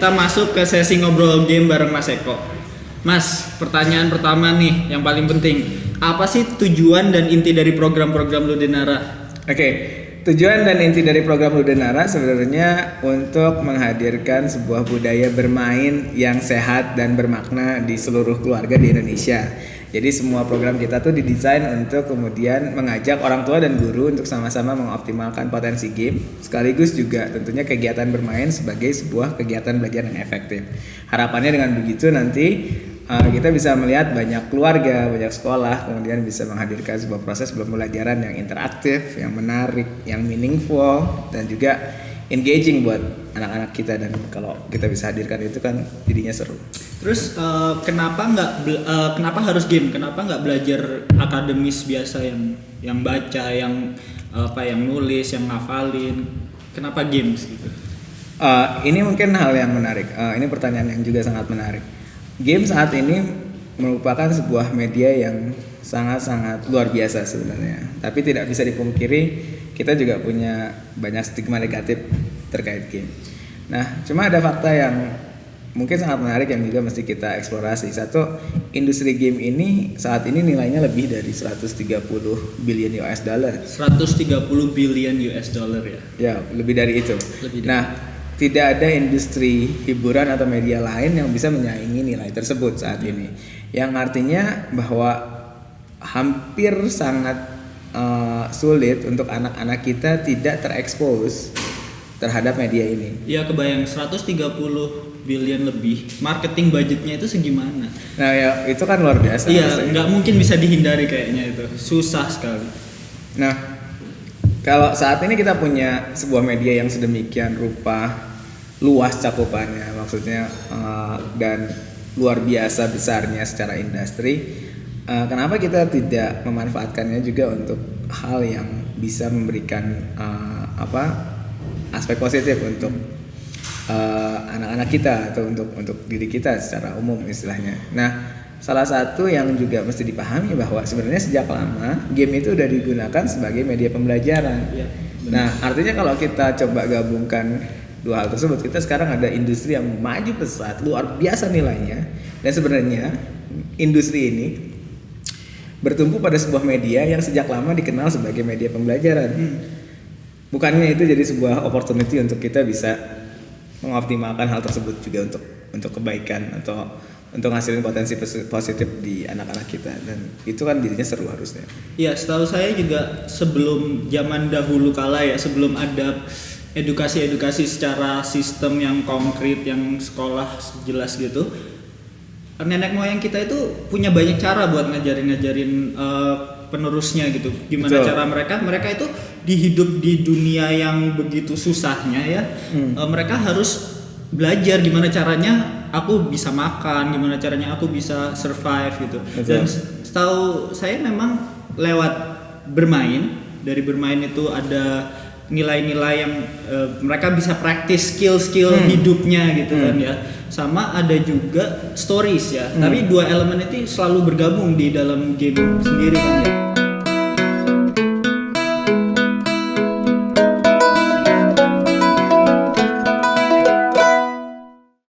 kita masuk ke sesi ngobrol game bareng Mas Eko. Mas, pertanyaan pertama nih yang paling penting. Apa sih tujuan dan inti dari program-program Ludenara? Oke, tujuan dan inti dari program Ludenara sebenarnya untuk menghadirkan sebuah budaya bermain yang sehat dan bermakna di seluruh keluarga di Indonesia. Jadi semua program kita tuh didesain untuk kemudian mengajak orang tua dan guru untuk sama-sama mengoptimalkan potensi game, sekaligus juga tentunya kegiatan bermain sebagai sebuah kegiatan belajar yang efektif. Harapannya dengan begitu nanti kita bisa melihat banyak keluarga, banyak sekolah, kemudian bisa menghadirkan sebuah proses pembelajaran yang interaktif, yang menarik, yang meaningful, dan juga engaging buat anak-anak kita. Dan kalau kita bisa hadirkan itu kan jadinya seru. Terus kenapa harus game? Kenapa nggak belajar akademis biasa yang baca, yang nulis, yang ngafalin? Kenapa games gitu? Ini mungkin hal yang menarik. Ini pertanyaan yang juga sangat menarik. Game saat ini merupakan sebuah media yang sangat-sangat luar biasa sebenarnya. Tapi tidak bisa dipungkiri kita juga punya banyak stigma negatif terkait game. Nah, cuma ada fakta yang mungkin sangat menarik yang juga mesti kita eksplorasi. Satu, industri game ini saat ini nilainya lebih dari 130 billion US dollar. 130 billion US dollar ya? Ya, lebih dari itu. Nah, tidak ada industri hiburan atau media lain yang bisa menyaingi nilai tersebut saat ini. Yang artinya bahwa hampir sangat sulit untuk anak-anak kita tidak terekspos terhadap media ini. Ya, kebayang 130 billion lebih. Marketing budgetnya itu segimana? Nah ya, itu kan luar biasa. Iya, nggak mungkin bisa dihindari kayaknya itu. Susah sekali. Nah, kalau saat ini kita punya sebuah media yang sedemikian rupa luas cakupannya, maksudnya dan luar biasa besarnya secara industri, kenapa kita tidak memanfaatkannya juga untuk hal yang bisa memberikan aspek positif untuk anak-anak kita atau untuk diri kita secara umum istilahnya. Nah, salah satu yang juga mesti dipahami bahwa sebenarnya sejak lama game itu udah digunakan sebagai media pembelajaran. Ya, nah, artinya kalau kita coba gabungkan dua hal tersebut, kita sekarang ada industri yang maju pesat, luar biasa nilainya, dan sebenarnya industri ini bertumpu pada sebuah media yang sejak lama dikenal sebagai media pembelajaran. Bukannya itu jadi sebuah opportunity untuk kita bisa mengoptimalkan hal tersebut juga untuk kebaikan atau untuk ngasilin potensi positif di anak-anak kita, dan itu kan dirinya seru harusnya. Iya, setahu saya juga sebelum zaman dahulu kala ya, sebelum ada edukasi secara sistem yang konkret, yang sekolah jelas gitu, nenek moyang kita itu punya banyak cara buat ngajarin penerusnya gitu. Gimana Betul. cara mereka itu dihidup di dunia yang begitu susahnya ya. Mereka harus belajar gimana caranya aku bisa makan, gimana caranya aku bisa survive gitu. Betul. Dan setahu saya memang lewat bermain, dari bermain itu ada nilai-nilai yang mereka bisa praktis skill-skill hidupnya gitu kan ya. Sama ada juga stories ya. Tapi dua elemen itu selalu bergabung di dalam game sendiri kan ya.